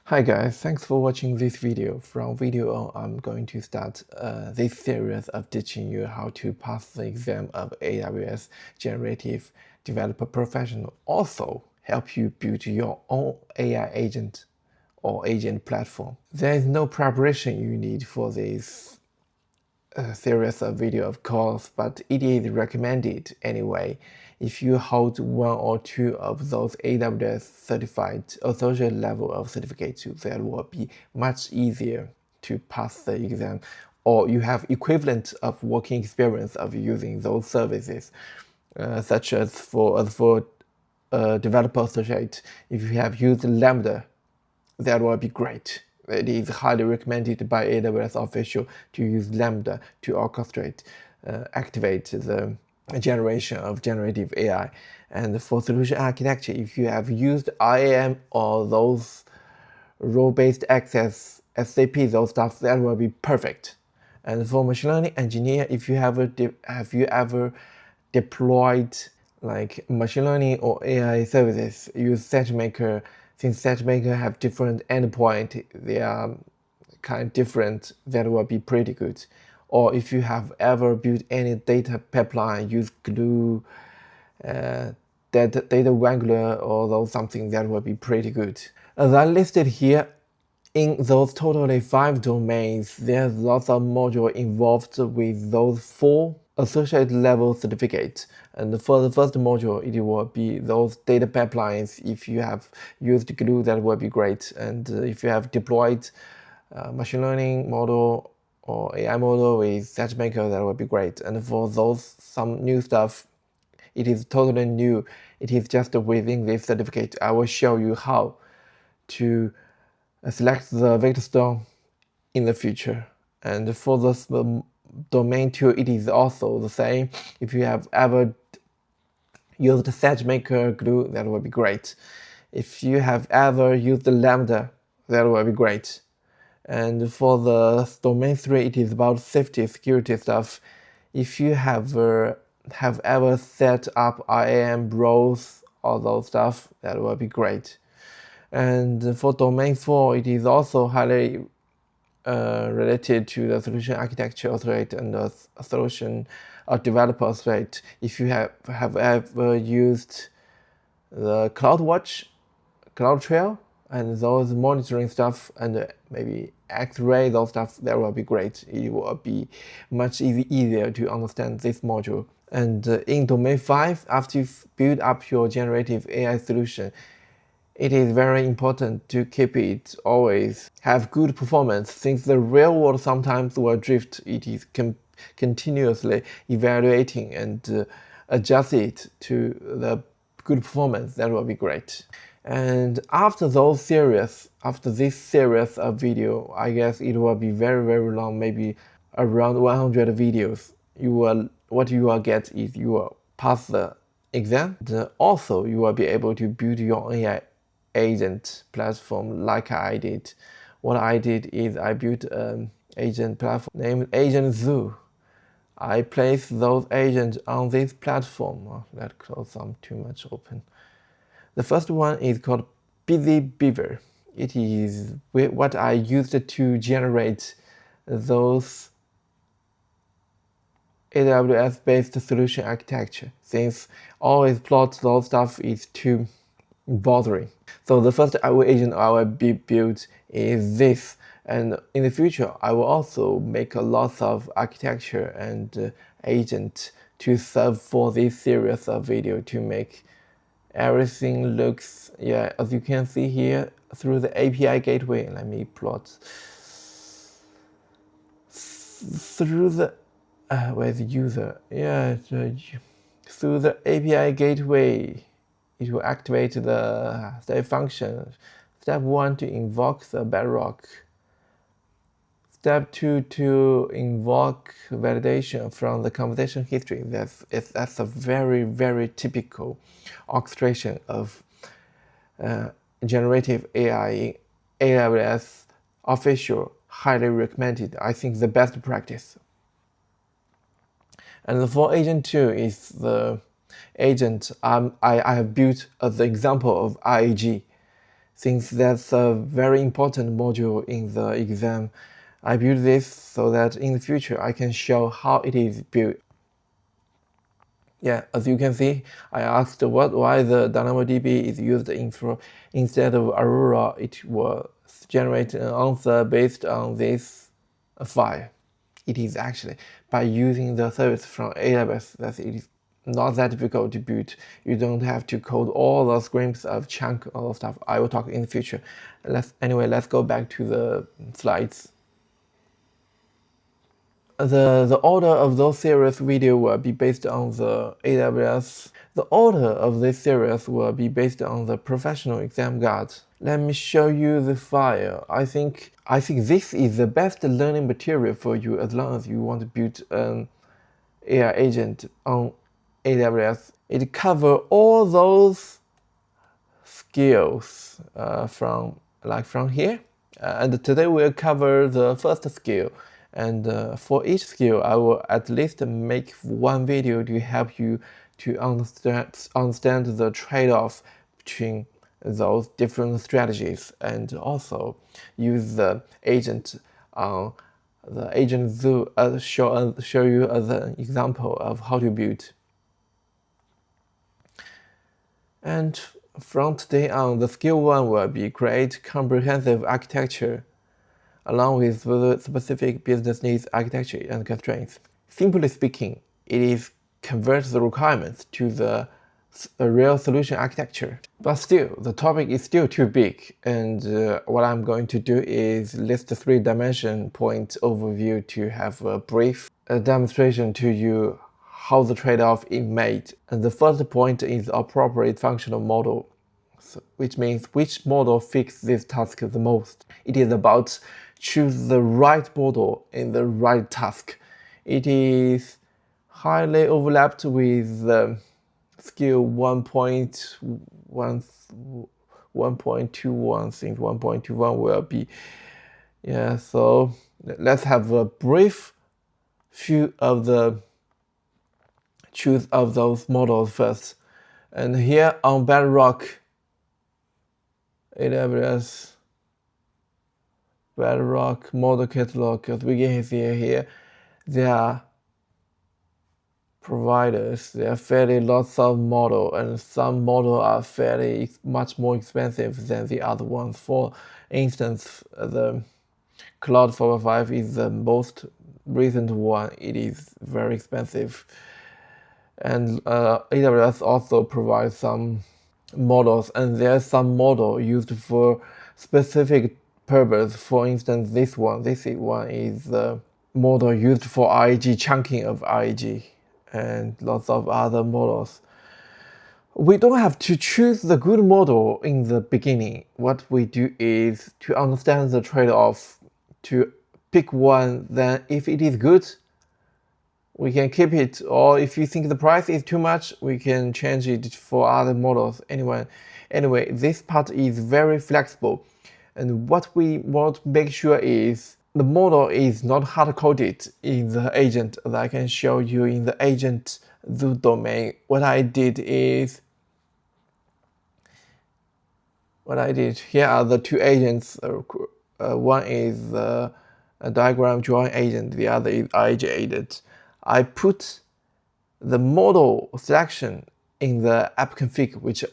Hi guys, thanks for watching this video. From video on, I'm going to start this series of teaching you how to pass the exam of AWS Generative Developer Professional. Also, help you build your own AI agent or agent platform. There is no preparation you need for this series of video, of course, but it is recommended anyway. If you hold one or two of those AWS certified associate level of certificates, that will be much easier to pass the exam, or you have equivalent of working experience of using those services, such as for developer associate. If you have used Lambda, that will be great. It is highly recommended by AWS official to use Lambda to orchestrate, activate the generation of generative AI. And for solution architecture, if you have used IAM or those role-based access, SAP, those stuff, that will be perfect. And for machine learning engineer, if you have you ever deployed like machine learning or AI services, use SageMaker. Since SageMaker have different endpoint, they are kind of different. That will be pretty good. Or if you have ever built any data pipeline, use Glue, data Wrangler, or those something, that will be pretty good. As I listed here, in those totally 5 domains, there's lots of modules involved with those 4 associate level certificates. And for the first module, it will be those data pipelines. If you have used Glue, that will be great. And if you have deployed machine learning model or AI model with SageMaker, that will be great. And for those some new stuff, it is totally new. It is just within this certificate. I will show you how to select the vector store in the future. And for the domain 2, it is also the same. If you have ever used SageMaker Glue, that will be great. If you have ever used Lambda, that will be great. And for the domain 3, it is about safety, security stuff. If you have ever set up IAM roles, all those stuff, that will be great. And for domain 4, it is also highly related to the solution architecture authority and the solution developer authority. If you have ever used the CloudWatch, CloudTrail, and those monitoring stuff, and maybe X-ray, those stuff, that will be great. It will be much easier to understand this module. And in domain 5, after you build up your generative AI solution, it is very important to keep it always have good performance, since the real world sometimes will drift. It is continuously evaluating and adjust it to the good performance. That will be great. And after this series of video, I guess it will be very, very long, maybe around 100 videos. What you will get is you will pass the exam. And also, you will be able to build your AI agent platform like I did. What I did is I built an agent platform named Agent Zoo. I placed those agents on this platform. Oh, that close some too much open. The first one is called Busy Beaver. It is what I used to generate those AWS-based solution architecture, since always plot those stuff is too bothering. So the first agent I will build is this. And in the future, I will also make a lot of architecture and agent to serve for this series of video to make everything looks, as you can see here, through the API gateway. Let me plot through the where's the user? Through the API gateway, it will activate the step function. Step 1 to invoke the bedrock. Step 2 to invoke validation from the conversation history. That's a very, very typical orchestration of generative AI in AWS official, highly recommended. I think the best practice. And for agent 2 is the agent I have built as the example of IAG. Since that's a very important module in the exam, I built this so that in the future I can show how it is built. Yeah, as you can see, I asked why the DynamoDB is used instead of Aurora. It will generate an answer based on this file. It is actually by using the service from AWS that it is not that difficult to build. You don't have to code all the scripts of chunk, all the stuff. I will talk in the future. Let's go back to the slides. The order of those series video will be based on the AWS. The order of this series will be based on the professional exam guide. Let me show you the file. I think this is the best learning material for you as long as you want to build an AI agent on AWS. It covers all those skills from here. And today we'll cover the first skill. And for each skill, I will at least make one video to help you to understand the trade-off between those different strategies, and also use the agent on the agent zoo show you as an example of how to build. And from today on, the skill 1 will be create comprehensive architecture along with the specific business needs architecture and constraints. Simply speaking, it is convert the requirements to the real solution architecture. But still, the topic is still too big, and what I'm going to do is list the 3-dimension point overview to have a brief demonstration to you how the trade-off is made. And the first point is appropriate functional model, which means which model fits this task the most. It is about choose the right model in the right task. It is highly overlapped with skill 1.21. I think 1.21 will be. Yeah, so let's have a brief few of the choose of those models first. And here on Bedrock, AWS Bedrock model catalog, as we can see here, there are providers. There are fairly lots of models, and some models are fairly much more expensive than the other ones. For instance, the Cloud 4.5 is the most recent one. It is very expensive, and AWS also provides some models, and there's some model used for specific purpose. For instance, this one is the model used for RAG, chunking of RAG, and lots of other models. We don't have to choose the good model in the beginning. What we do is to understand the trade-off, to pick one, then if it is good, we can keep it, or if you think the price is too much, we can change it for other models. Anyway, this part is very flexible. And what we want to make sure is the model is not hard-coded in the agent, as I can show you in the agent zoo domain. What I did, here are the two agents. One is a diagram drawing agent, the other is RAG agent. I put the model selection in the app config, which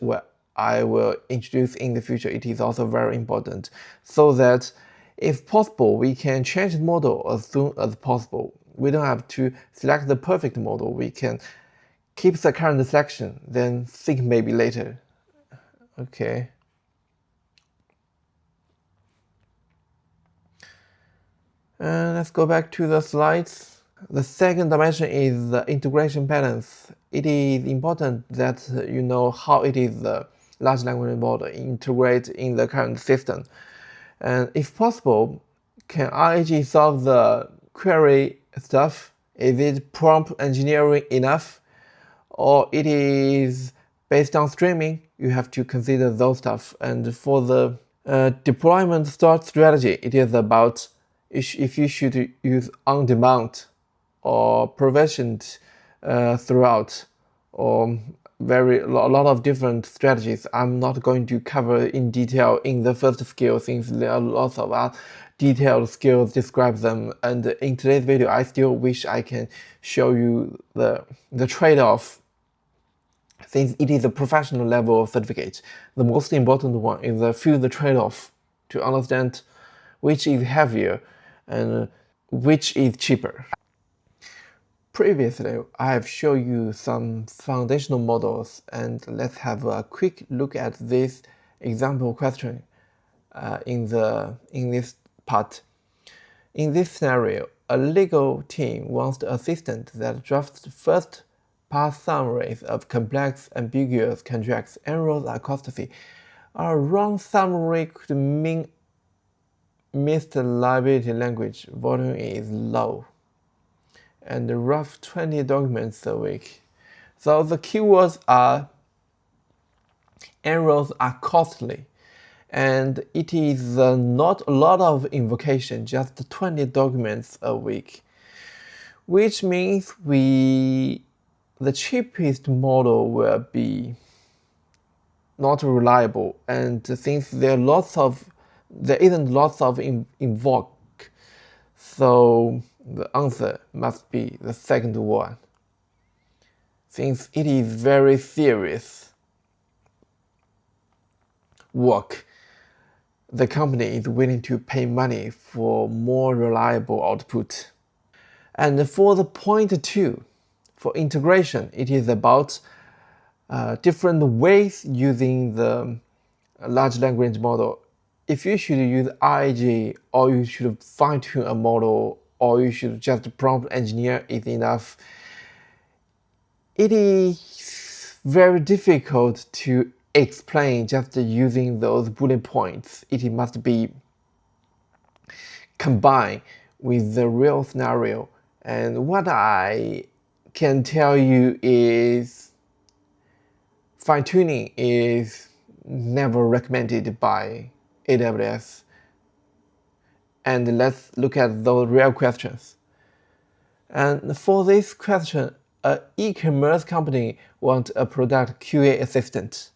I will introduce in the future. It is also very important, so that if possible, we can change the model as soon as possible. We don't have to select the perfect model. We can keep the current selection, then think maybe later. Okay. And let's go back to the slides. The second dimension is the integration patterns. It is important that you know how it is the large language model integrate in the current system. And if possible, can RAG solve the query stuff? Is it prompt engineering enough? Or it is based on streaming? You have to consider those stuff. And for the deployment start strategy, it is about if you should use on-demand or provisioned throughout, or a lot of different strategies. I'm not going to cover in detail in the first skill, since there are lots of detailed skills describe them. And in today's video, I still wish I can show you the trade-off. Since it is a professional level of certificate, the most important one is the field trade-off to understand which is heavier and which is cheaper. Previously, I have shown you some foundational models, and let's have a quick look at this example question in this part. In this scenario, a legal team wants an assistant that drafts first pass summaries of complex, ambiguous contracts. Errors are costly. A wrong summary could mean missed liability language. Volume is low. And rough 20 documents a week. So the keywords are errors are costly. And it is not a lot of invocation, just 20 documents a week. Which means the cheapest model will be not reliable. And since there isn't lots of invoke, so the answer must be the second one, since it is very serious work. The company is willing to pay money for more reliable output. And for the point 2, for integration, it is about different ways using the large language model. If you should use RAG, or you should fine-tune a model, or you should just prompt engineer it enough, it is very difficult to explain just using those bullet points. It must be combined with the real scenario. And what I can tell you is fine-tuning is never recommended by AWS. And let's look at those real questions. And for this question, an e-commerce company wants a product QA assistant.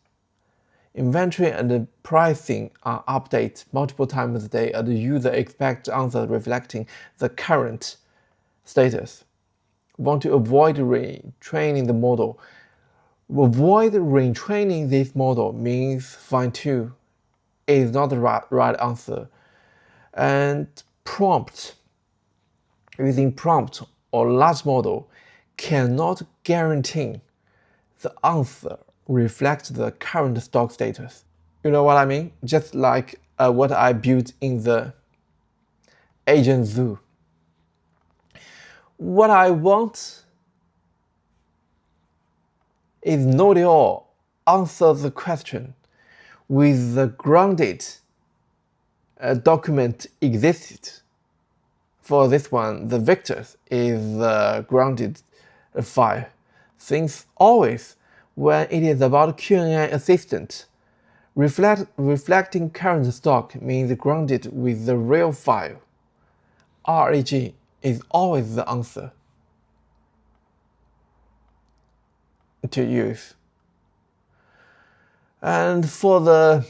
Inventory and pricing are updated multiple times a day, and the user expects answers reflecting the current status. Want to avoid retraining the model. Avoid retraining this model means fine-tune is not the right answer. And using prompt or large model cannot guarantee the answer reflects the current stock status. You know what I mean? Just like what I built in the agent zoo. What I want is know it all, answer the question with the grounded document existed. For this one, the vectors is the grounded file. Since always, when it is about Q&A assistant, reflecting current stock means grounded with the real file. RAG is always the answer to use. And for the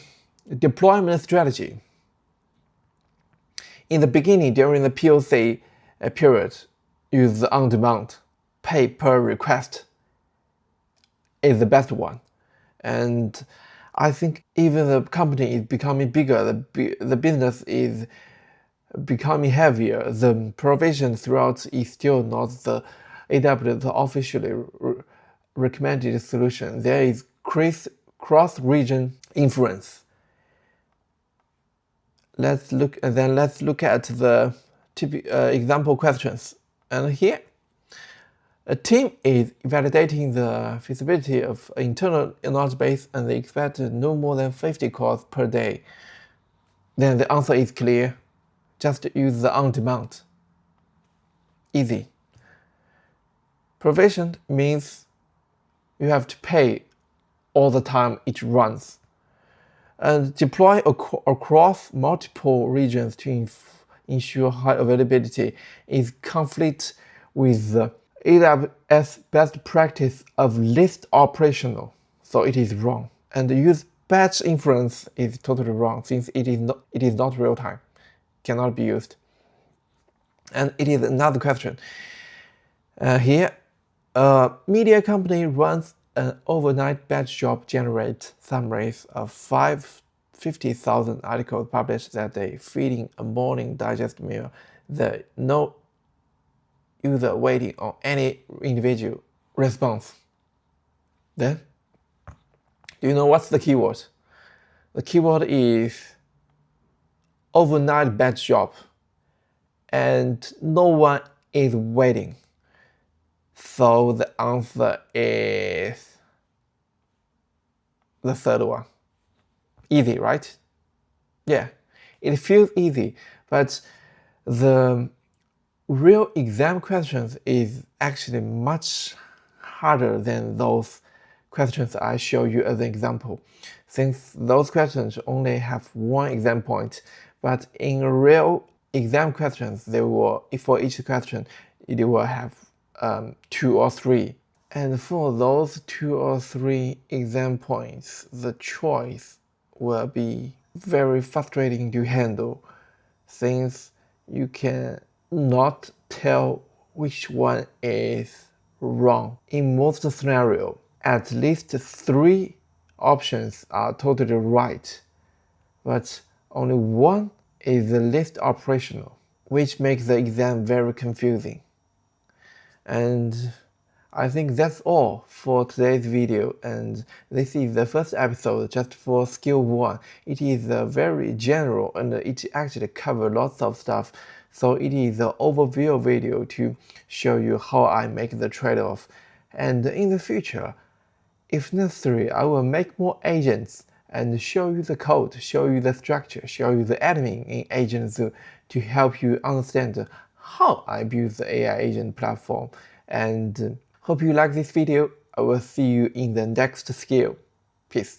deployment strategy, in the beginning, during the POC period, use the on-demand, pay per request is the best one. And I think even the company is becoming bigger, the business is becoming heavier, the provision throughout is still not the AWS officially recommended solution. There is cross-region influence. Let's look at the example questions. And here, a team is validating the feasibility of internal knowledge base, and they expect no more than 50 calls per day. Then the answer is clear. Just use the on-demand. Easy. Provisioned means you have to pay all the time it runs. And deploy across multiple regions to ensure high availability is conflict with the AWS best practice of least operational, so it is wrong. And use batch inference is totally wrong since it is not real time, cannot be used. And it is another question. Here, a media company runs an overnight batch job, generates summaries of 50,000 articles published that day, feeding a morning digest meal. There no user waiting on any individual response. Then, do you know what's the keyword? The keyword is overnight batch job, and no one is waiting. So the answer is the third one. Easy, right? Yeah, it feels easy, but the real exam questions is actually much harder than those questions I show you as an example, since those questions only have one exam point, but in real exam questions, for each question, it will have 2 or 3. And for those 2 or 3 exam points, the choice will be very frustrating to handle, since you can not tell which one is wrong. In most scenarios, at least 3 options are totally right, but only one is the least operational, which makes the exam very confusing. And I think that's all for today's video, and this is the first episode just for skill 1. It is very general and it actually covers lots of stuff, so it is an overview video to show you how I make the trade-off. And in the future, if necessary, I will make more agents and show you the code, show you the structure, show you the admin in Agent Zoo to help you understand how I build the AI agent platform. And hope you like this video. I will see you in the next skill. Peace.